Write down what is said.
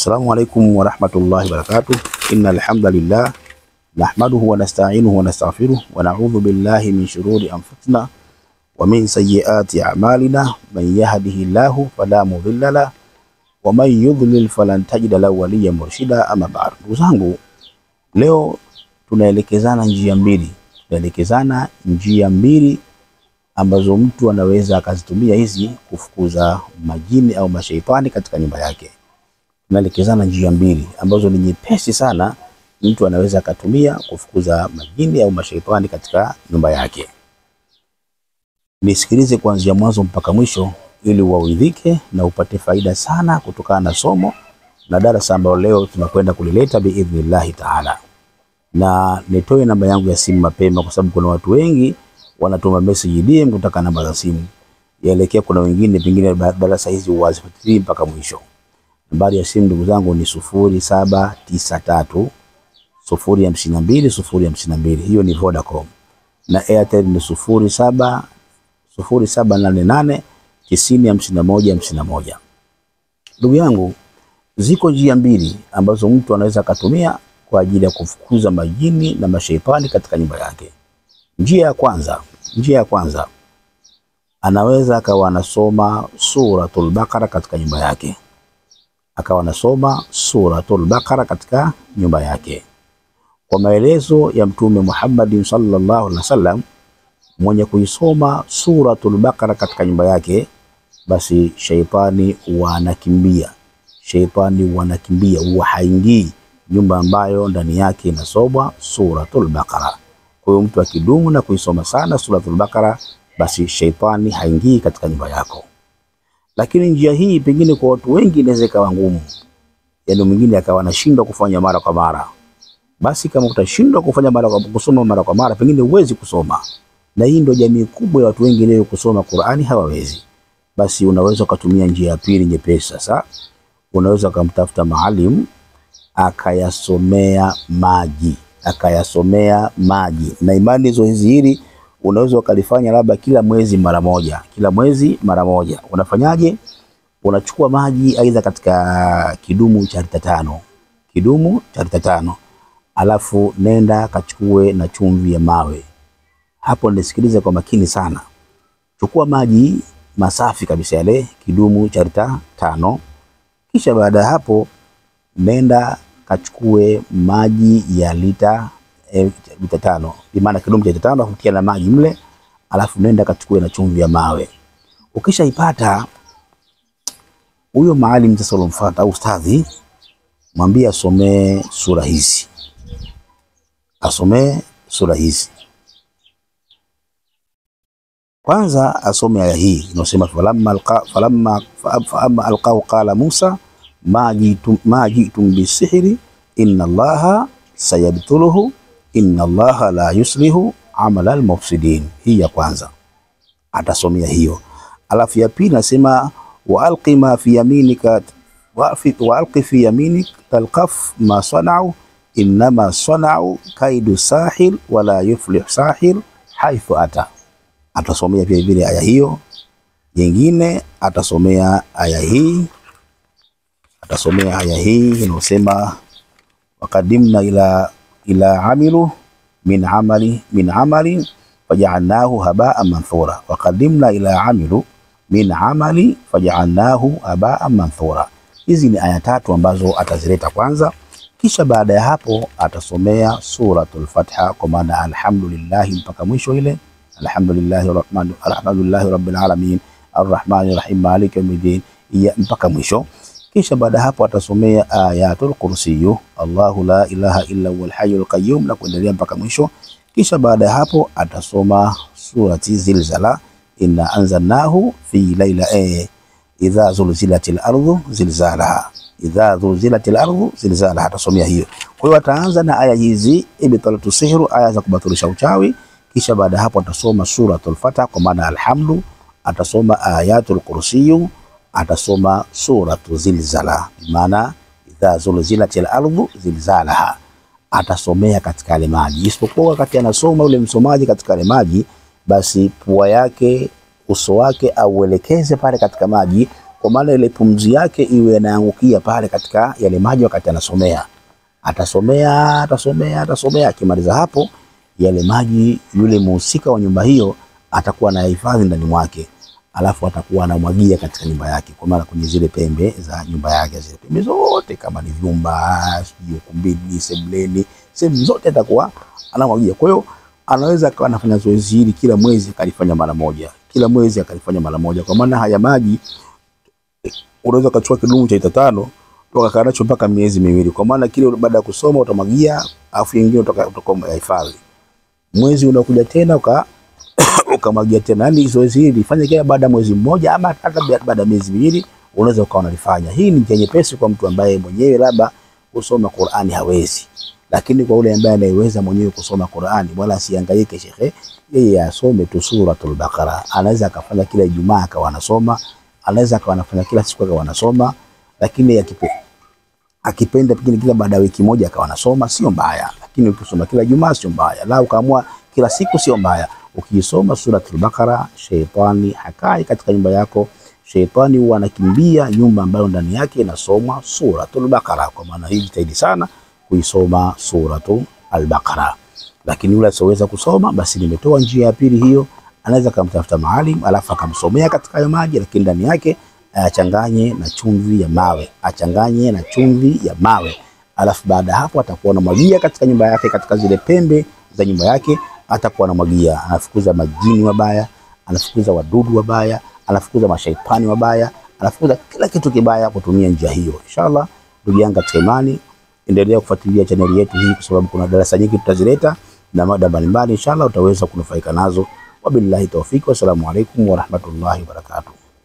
Assalamu alaikum wa rahmatullahi wa barakatuh. Innal hamdalillah nahmaduhu wa nasta'inuhu wa nastaghfiruh wa na'udhu billahi min shururi anfusina wa min sayyiati a'malina. Man yahdihillahu fala mudilla lahu wa man yudlil falan tajida lahu waliyyan murshida. Ama ba'd. Ndugu zangu, leo tunaelekezana njia mbili ambazo mtu anaweza akazitumia hizi kufukuza majini au mashaitani katika nyumba yake. Tunaelekezana njia mbili ambazo ni nyepesi sana, mtu anaweza akatumia kufukuza majini au mashaitani katika nyumba yake. Nisikilize kuanzia mwanzo mpaka mwisho ili uwaidhike na upate faida sana kutokana na somo na darasa ambalo leo tunakwenda kulileta biidhnillah taala. Na nitoe namba yangu ya simu mapema kwa sababu kuna watu wengi wanatuma message DM kutaka namba za simu. Yaelekea kuna wengine pengine darasa hizi uwazifuatilie mpaka mwisho. Nambari ya simu ndugu zangu ni 0793 052 hiyo ni Vodacom, na Airtel ni 0788 905151. Ndugu yangu, ziko njia mbili ambazo mtu anaweza kutumia kwa ajili ya kufukuza majini na mashaitani katika nyumba yake. Njia ya kwanza anaweza akawa anasoma suratul Baqara katika nyumba yake. Kwa maelezo ya Mtume Muhammad sallallahu alaihi wasallam, mwenye kuisoma suratul Baqara katika nyumba yake, basi shaitani wanakimbia, haingii nyumba ambayo ndani yake inasomwa suratul Baqara. Kwa hiyo mtu akidumu na kuisoma sana suratul Baqara, basi shaitani haingii katika nyumba yako. Lakini njia hii pengine kwa watu wengi inaweza kuwa ngumu. Yaani mwingine akawa anashindwa kufanya mara kwa mara. Basi kama utashindwa kusoma mara kwa mara, pengine huwezi kusoma. Na hii ndio jamii kubwa ya watu wengi leo, kusoma Qur'ani hawawezi. Basi unaweza kutumia njia ya pili nyepesi. Sasa unaweza kumtafuta maalim akayasomea maji. Na imani zoezi hili unaweza ukalifanya labda kila mwezi mara moja. Unafanyaje? Unachukua maji aidha katika kidumu cha lita 5, alafu nenda kachukue na chumvi ya mawe. Hapo nisikilize kwa makini sana. Chukua maji masafi kabisa, yale kidumu cha lita 5. Kisha baada ya hapo nenda kachukue maji ya lita 5, maana kidumu cha lita 5 hutia na maji mle, alafu nenda kachukue na chumvi ya mawe. Ukishaipata, huyo maalim sasa ulomfuata au ustadhi, mwambie asomee sura hizi. Kwanza asome aya hii inasema falamma alqaw qala Musa ma jitum bisihri inna Allaha sayabtuluhu inna Allaha la yuslihu amala almufsidin. Hii ya kwanza atasomea hiyo. Alafu ya pili nasema waalqi ma fi yaminika waalqi fi yaminik talqaf ma sana'u innama sana'u kaidu sahil wala yuflih sahil haithu ata. Atasomea pia vile aya hiyo. Nyingine atasomea aya hii inasema waqadimna ila amilu min amali faja'alnahu haba'an manthura. Waqadimna ila amilu min amali faja'alnahu haba'an manthura. Hizi ni aya 3 ambazo atazileta kwanza, kisha baada ya hapo atasomea suratul Fatiha kwa maana alhamdulillah mpaka mwisho ile. Alhamdulillahi rabbil alamin arrahmanir rahim maliki yawmiddin mpaka mwisho. Kisha baada hapo atasomea ayatul kursiyu Allahu la ilaha illa huwal hayyul qayyum na kuendelea mpaka mwisho. Kisha baada hapo atasoma surati Zilzala, inna anzalnahu fi laila idha zulzilatil ardu zilzalaha, atasomea hiyo. Kwa hiyo ataanza na aya hizi ibtalatu sihru, aya za kubatilisha uchawi. Kisha baada hapo atasoma suratul Fatiha kwa maana alhamdu, atasoma ayatul kursiyu, atasoma suratu Zilzala maana idha zulzilatil ardu zilzalaha. Atasomea katika ile maji, isipokuwa wakati anasoma yule msomaji katika ile maji, basi pua yake, uso wake auelekeze pale katika maji, kwa maana ile pumzi yake iwe inaangukia pale katika yale maji wakati anasomea. Atasomea, akimaliza hapo yale maji, yule muhusika wa nyumba hiyo atakuwa na hifadhi ndani mwake, alafu atakuwa anamwagia katika nyumba yake, kwa maana kwenye zile pembe za nyumba yake, zile pembe zote, kama ni vyumba, ukumbini, sebuleni, sehemu zote atakuwa anamwagia. Kwa hiyo anaweza akawa anafanya zoezi hili kila mwezi akalifanya mara moja, kwa maana haya maji unaweza kuchukua kidumu cha lita 5 ukakaa nacho mpaka miezi miwili, kwa maana kile baada ya kusoma utamwagia, afu nyingine utakuwa hifadhi. Mwezi unakuja tena ukamwagia tena. Yani zoezi hili lifanye kila baada ya mwezi mmoja, ama hata baada ya miezi miwili unaweza ukawa unalifanya. Hii ni nyepesi kwa mtu ambaye mwenyewe labda kusoma Qur'ani hawezi, lakini kwa yule ambaye anayeweza mwenyewe kusoma Qur'ani, wala asihangaike shekhe, yeye asome tu suratul Baqara. Anaweza akafanya kila Ijumaa akawa anasoma, anaweza akawa anafanya kila siku akawa anasoma, lakini akipenda pengine kila baada ya wiki moja akawa anasoma, sio mbaya. Lakini ukisoma kila Ijumaa sio mbaya, la ukaamua kila siku sio mbaya. Ukisoma suratul Baqara, sheitani hakai katika nyumba yako. Sheitani huwa anakimbia nyumba ambayo ndani yake inasomwa suratul Baqara. Kwa maana hii jitahidi sana kuisoma suratul Baqara. Lakini yule asiyeweza kusoma, basi nimetoa njia ya pili hiyo, anaweza kumtafuta maalim alafu akamsomea katika hayo maji, lakini ndani yake achanganye na chumvi ya mawe, alafu baada hapo atakuwa anamwagia katika nyumba yake, katika zile pembe za nyumba yake atakuwa anamwagia. Anafukuza majini wabaya, anafukuza wadudu wabaya, anafukuza mashaitani wabaya, anafukuza kila kitu kibaya kutumia njia hiyo. Inshallah ndugu yangu katika imani, endelea kufuatilia channel yetu hii, kwa sababu kuna darasa nyingi tutazileta na mada mbalimbali. Inshallah utaweza kunufaika nazo. Wabillahi tawfik, wassalamu alaikum warahmatullahi wabarakatuh.